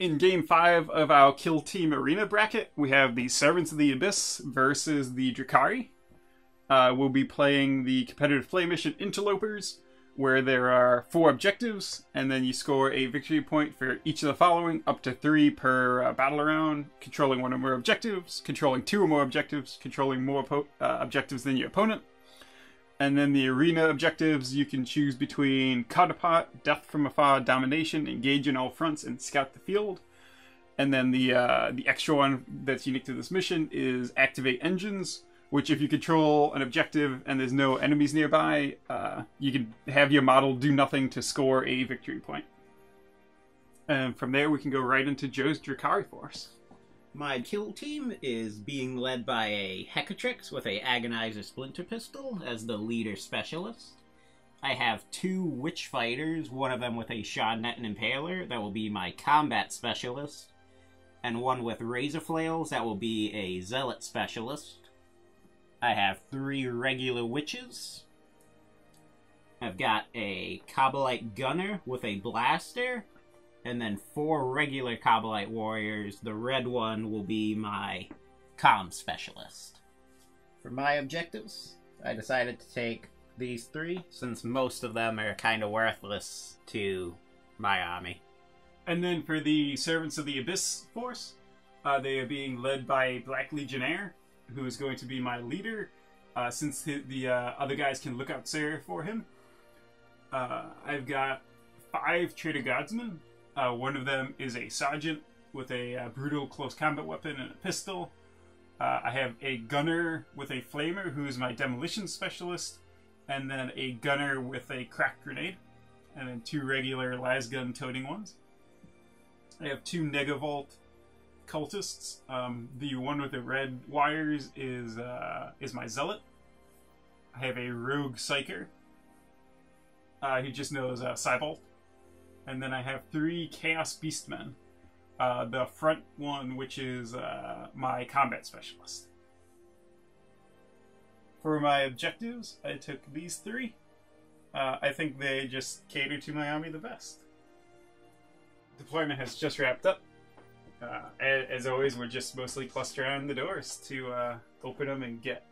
In Game 5 of our Kill Team Arena bracket, we have the Servants of the Abyss versus the Drukhari. We'll be playing the competitive play mission Interlopers, where there are 4 objectives, and then you score a victory point for each of the following, up to 3 per battle round, controlling 1 or more objectives, controlling 2 or more objectives, controlling more objectives than your opponent. And then the arena objectives, you can choose between Counterpart, Death from Afar, Domination, Engage in all fronts, and Scout the field. And then the extra one that's unique to this mission is Activate Engines, which if you control an objective and there's no enemies nearby, you can have your model do nothing to score a victory point. And from there we can go right into Joe's Drukhari force. My kill team is being led by a Hecatrix with a Agonizer Splinter Pistol as the leader specialist. I have 2 Witch Fighters, one of them with a Shadnet and Impaler, that will be my combat specialist, and one with Razor Flails, that will be a Zealot specialist. I have 3 regular Witches. I've got a Kabbalite Gunner with a Blaster, and then 4 regular Kabbalite Warriors. The red one will be my Comm Specialist. For my objectives, I decided to take these 3, since most of them are kind of worthless to my army. And then for the Servants of the Abyss force, they are being led by a Black Legionnaire, who is going to be my leader, since the other guys can look out Sarah for him. I've got 5 Traitor Guardsmen. One of them is a sergeant with a brutal close combat weapon and a pistol. I have a gunner with a flamer who is my demolition specialist, and then a gunner with a cracked grenade, and then 2 regular lasgun toting ones. I have 2 Negavolt cultists. The one with the red wires is my zealot. I have a rogue psyker. He just knows Cybolt. And then I have 3 Chaos Beastmen. The front one, which is my combat specialist. For my objectives, I took these 3. I think they just cater to my army the best. Deployment has just wrapped up. As always, we're just mostly clustering the doors to open them and get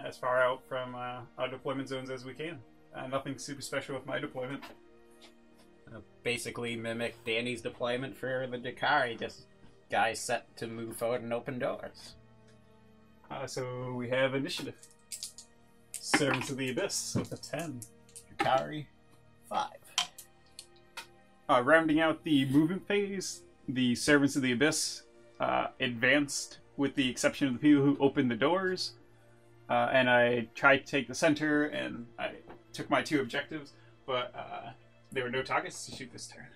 as far out from our deployment zones as we can. Nothing super special with my deployment. Basically mimic Danny's deployment for the Drukhari, just guys set to move forward and open doors. So we have initiative. Servants of the Abyss with a 10. Drukhari, 5. Rounding out the movement phase, the Servants of the Abyss advanced with the exception of the people who opened the doors. And I tried to take the center, and I took my 2 objectives, but there were no targets to shoot this turn.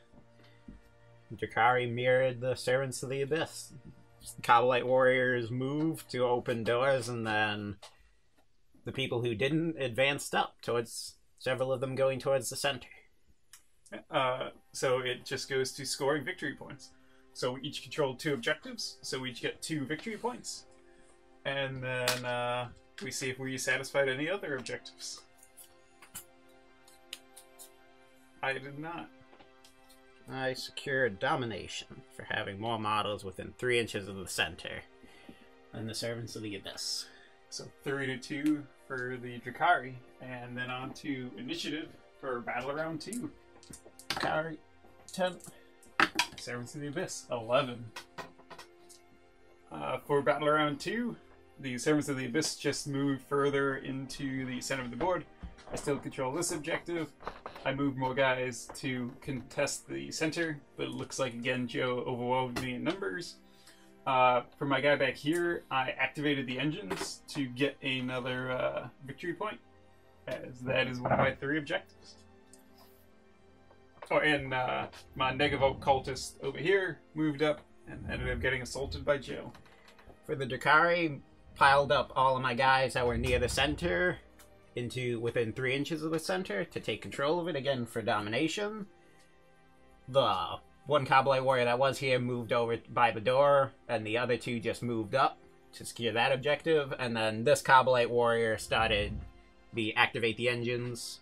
Drukhari mirrored the Servants of the Abyss. Kabbalite Warriors moved to open doors, and then the people who didn't advanced up towards several of them going towards the center. So it just goes to scoring victory points. So we each controlled 2 objectives, so we each get 2 victory points. And then we see if we satisfied any other objectives. I did not. I secured domination for having more models within 3 inches of the center than the Servants of the Abyss. So 3-2 for the Drukhari, and then on to initiative for battle round 2. Drukhari, 10. Servants of the Abyss, 11. For battle round 2, the Servants of the Abyss just moved further into the center of the board. I still control this objective. I moved more guys to contest the center, but it looks like, again, Joe overwhelmed me in numbers. For my guy back here, I activated the engines to get another victory point, as that is one of my 3 objectives. Oh, and my Negavolt cultist over here moved up and ended up getting assaulted by Joe. For the Drukhari, piled up all of my guys that were near the center into within 3 inches of the center to take control of it, again for domination. The one Kabbalite Warrior that was here moved over by the door, and the other 2 just moved up to secure that objective, and then this Kabbalite Warrior started the Activate the Engines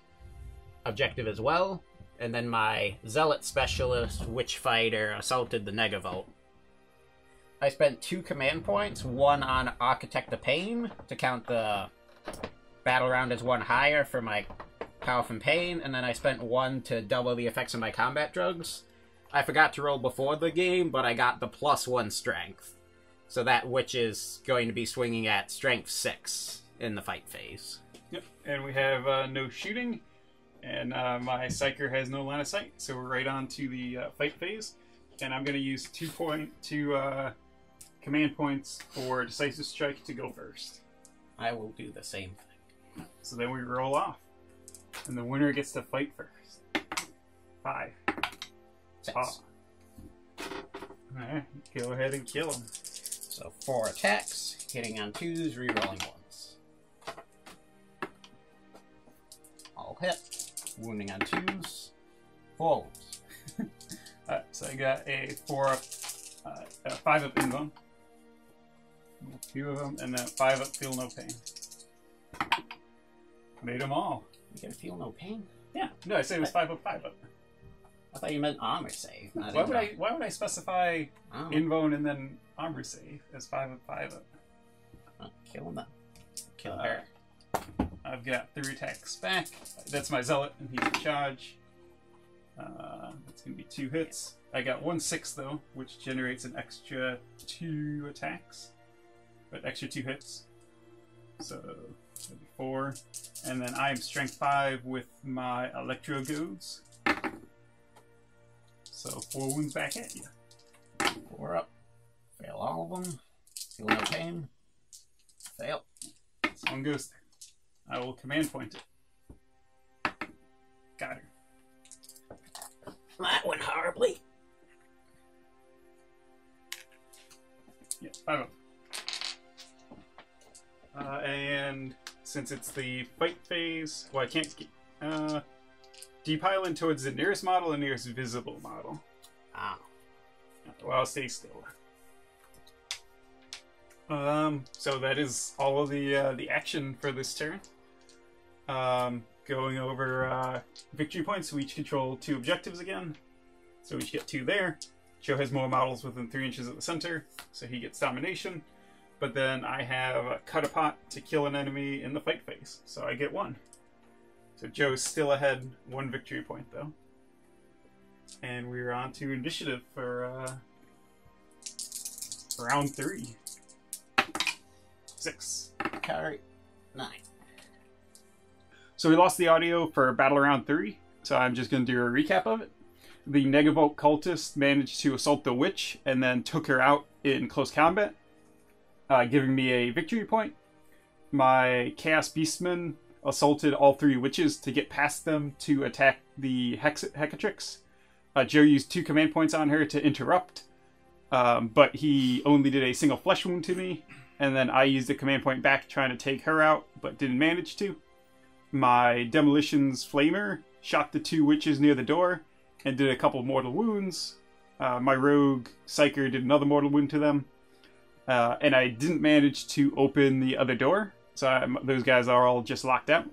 objective as well. and then my Zealot Specialist Witch Fighter assaulted the Negavolt. I spent 2 command points, one on Architect of Pain to count the battle round as 1 higher for my Power from Pain, and then I spent 1 to double the effects of my combat drugs. I forgot to roll before the game, but I got the +1 strength. So that witch is going to be swinging at strength 6 in the fight phase. Yep, and we have no shooting, and my Psyker has no line of sight, so we're right on to the fight phase. And I'm going to use 2 command points for Decisive Strike to go first. I will do the same thing. So then we roll off, and the winner gets to fight first. 5. 6. Alright, go ahead and kill him. So 4 attacks, hitting on 2s, rerolling 1s. All hit, wounding on 2s, 4 wounds. Alright, so I got a 5 up invuln. 2 of them, and then 5 up feel no pain. Made them all. You can feel no pain? Yeah, no, I said it was 5 up, 5 up. I thought you meant armor save. Why would I specify invuln and then armor save as 5 up, 5 up? Kill them. Kill her. I've got 3 attacks back. That's my Zealot, and he's in charge. That's going to be 2 hits. I got 1 6 though, which generates an extra 2 attacks. But extra 2 hits. So, that'll be 4. And then I am strength 5 with my Electro Goads. So 4 wounds back at you. 4 up. Fail all of them. Feel no pain. Fail. This one goes there. I will command point it. Got her. That went horribly. Yeah, 5 up. And since it's the fight phase, well, I can't skip. Depile in towards the nearest model and nearest visible model. Ah. Well, I'll stay still. So that is all of the action for this turn. Going over victory points, we each control 2 objectives again. So we each get 2 there. Joe has more models within 3 inches of the center, so he gets domination. But then I have a cut a pot to kill an enemy in the fight phase, so I get 1. So Joe's still ahead, 1 victory point though. And we're on to initiative for round 3. 6. Carry. 9. So we lost the audio for battle round 3, so I'm just going to do a recap of it. The Negavolt cultist managed to assault the witch and then took her out in close combat, giving me a victory point. My Chaos Beastman assaulted all 3 witches to get past them to attack the Hecatrix. Joe used 2 command points on her to interrupt, but he only did a single flesh wound to me, and then I used a command point back trying to take her out, but didn't manage to. My Demolitions Flamer shot the 2 witches near the door and did a couple mortal wounds. My Rogue Psyker did another mortal wound to them, and I didn't manage to open the other door. So those guys are all just locked out.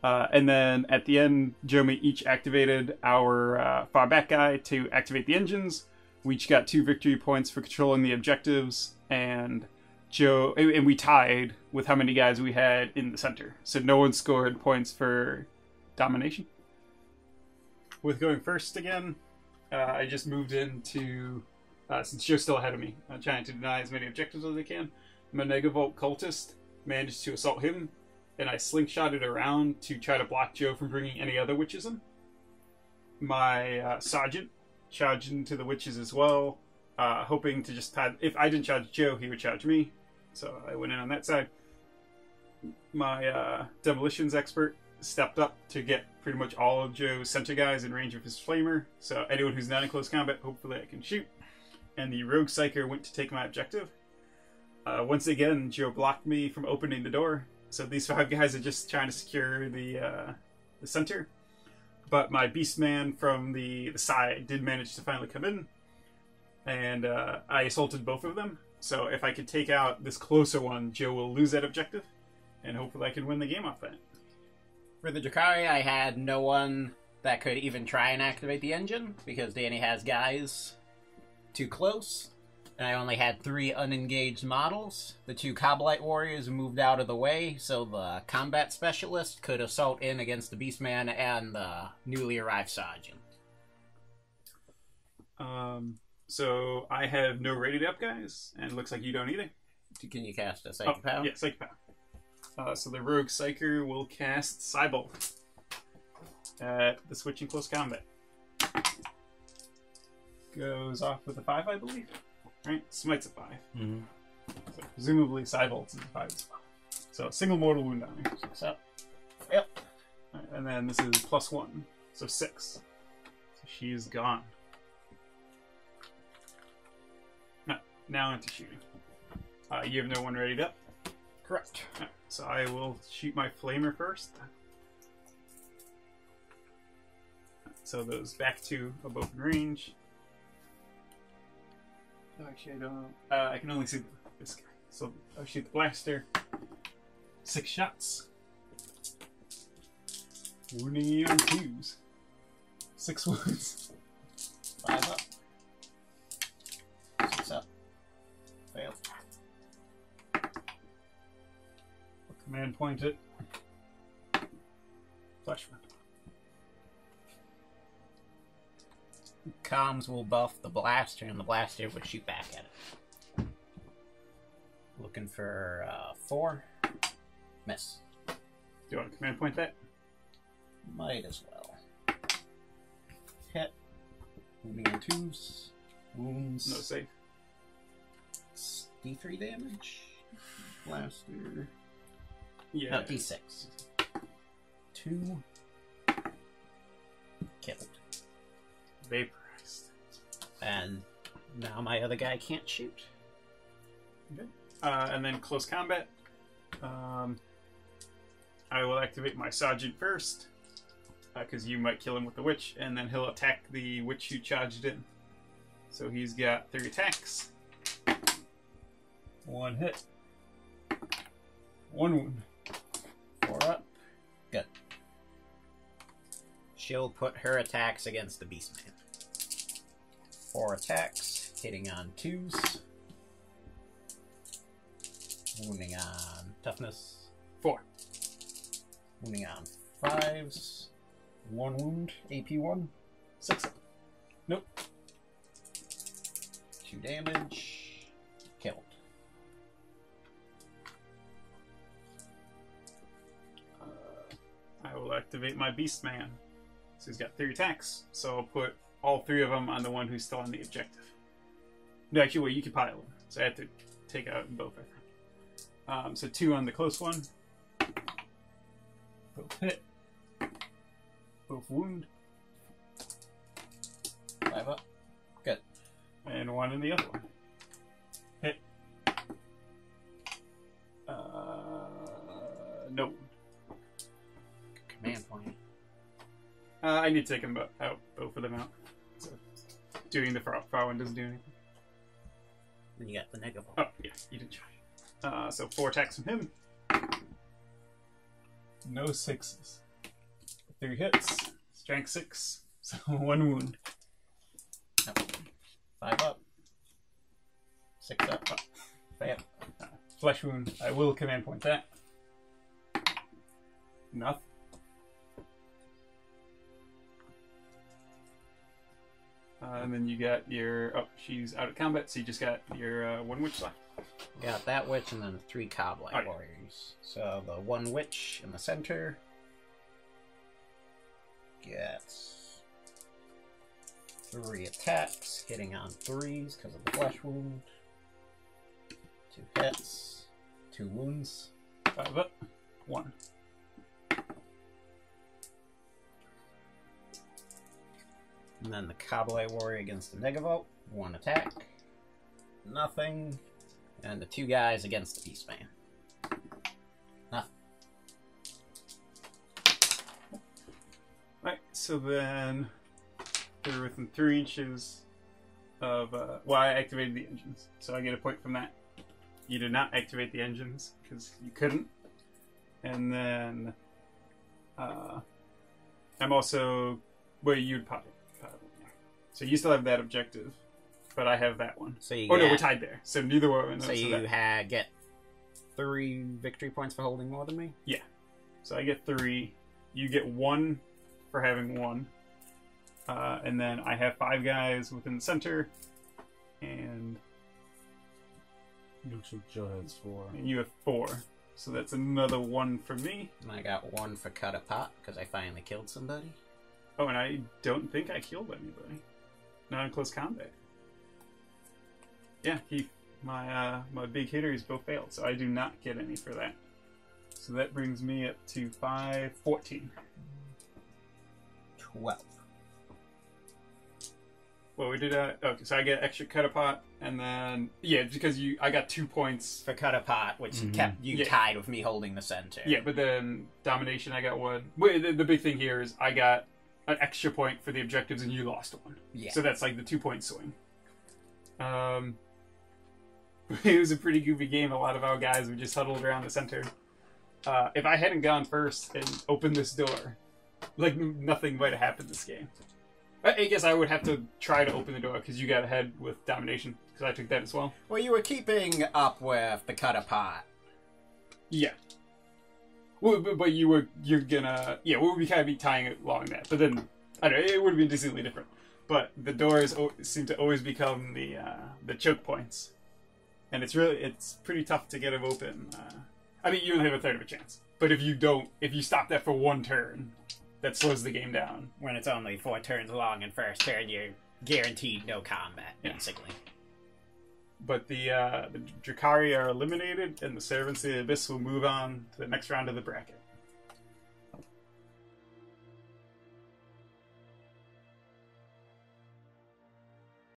And then at the end, Joe and me each activated our far back guy to activate the engines. We each got 2 victory points for controlling the objectives, and we tied with how many guys we had in the center. So no one scored points for domination. With going first again, I just moved into, since Joe's still ahead of me, I'm trying to deny as many objectives as I can. My Negavolt cultist managed to assault him, and I slingshotted around to try to block Joe from bringing any other witches in. My sergeant charged into the witches as well, hoping to just if I didn't charge Joe, he would charge me, so I went in on that side. My demolitions expert stepped up to get pretty much all of Joe's center guys in range of his flamer, so anyone who's not in close combat, hopefully I can shoot. And the rogue psyker went to take my objective. Once again, Joe blocked me from opening the door, so these 5 guys are just trying to secure the center. But my beastman from the side did manage to finally come in, and I assaulted both of them. So if I could take out this closer one, Joe will lose that objective, and hopefully I can win the game off that. For the Drukhari, I had no one that could even try and activate the engine, because Danny has guys too close. And I only had 3 unengaged models. The 2 Coblite Warriors moved out of the way, so the combat specialist could assault in against the Beastman and the newly arrived Sergeant. So I have no rated up guys, and it looks like you don't either. Can you cast a Psychic Power? Yeah, Psychic Power. So the Rogue Psyker will cast Cybolt at the switch in close combat. Goes off with a 5, I believe. Right? Smites a 5. Mm-hmm. So presumably Cybolt is a 5 as well. So single mortal wound on her. 6 up. Yep. Right, and then this is +1. So 6. So she's gone. Now into shooting. You have no one ready up? Correct. Right, so I will shoot my flamer first. So those back 2 above in range. Oh, actually, I don't. I can only see this guy. So I'll shoot the blaster. 6 shots. Wounding you on 2s. 6 wounds. 5 up. 6 up. Fail. Command point it. Flash one. Comms will buff the blaster, and the blaster would shoot back at it. Looking for 4. Miss. Do you want to command point that? Might as well. Hit. Wounding on 2s. Wounds. No save. It's D3 damage. Blaster. Yeah. No, D6. 2. Killed. Vaporized. And now my other guy can't shoot. Okay. And then close combat. I will activate my Sergeant first, because you might kill him with the witch, and then he'll attack the witch who charged in. So he's got 3 attacks. 1 hit. 1 wound. 4 up. Good. She'll put her attacks against the Beastman. 4 attacks, hitting on 2s. Wounding on toughness. 4. Wounding on 5s. 1 wound, AP 1. 6. Nope. 2 damage. Killed. I will activate my Beastman. So he's got 3 attacks. So I'll put all 3 of them on the one who's still on the objective. No, actually, wait, you can pile them. So I have to take out both, I think. So 2 on the close one. Both hit. Both wound. 5 up. Good. And 1 in the other one. Hit. No. Command point. I need to take them out, both of them out. So doing the far one doesn't do anything. Then you got the negative. Oh, yeah, you didn't try. So 4 attacks from him. No 6s. 3 hits. Strength 6. So 1 wound. No. 5 up. 6 up. Fail. Flesh wound. I will command point that. Nothing. And then you got your... Oh, she's out of combat, so you just got your 1 witch left. Got that witch and then 3 Coblite Right. Warriors. So the 1 witch in the center gets 3 attacks, hitting on 3s because of the flesh wound. 2 hits, 2 wounds. 5 up. 1. And then the Coblite Warrior against the Negavolt. 1 attack. Nothing. And the 2 guys against the Beastman. Nothing. Right, so then they're within 3 inches of... well, I activated the engines, so I get a point from that. You did not activate the engines, because you couldn't. And then I'm also Well, you'd pop it. So you still have that objective, but I have that one. So you no, we're tied there. So neither one. So you get 3 victory points for holding more than me? Yeah. So I get 3. You get 1 for having 1. And then I have 5 guys within the center. And Looks like Joe has 4. And you have 4. So that's another 1 for me. And I got 1 for cut apart because I finally killed somebody. Oh, and I don't think I killed anybody. Not in close combat. Yeah, my big hitters both failed, so I do not get any for that. So that brings me up to 5, 14. 12. Well, we did okay, so I get extra cut apart, and then because I got 2 points For cut apart, which kept you tied with me holding the center. Yeah, but then domination I got 1. Wait, the big thing here is I got an extra point for the objectives, and you lost 1. Yeah. So that's like the 2-point swing. It was a pretty goofy game. A lot of our guys were just huddled around the center. If I hadn't gone first and opened this door, like nothing might have happened this game. I guess I would have to try to open the door because you got ahead with domination because I took that as well. Well, you were keeping up with the cut apart. Yeah. Well, but you're gonna we'll be kind of tying it along that. But then I don't know, it would have been distinctly different. But the doors seem to always become the choke points. And it's pretty tough to get them open. I mean, you only have a third of a chance. But if you stop that for 1 turn, that slows the game down. When it's only 4 turns long, and first turn you're guaranteed no combat, basically. But the Drukhari are eliminated, and the Servants of the Abyss will move on to the next round of the bracket.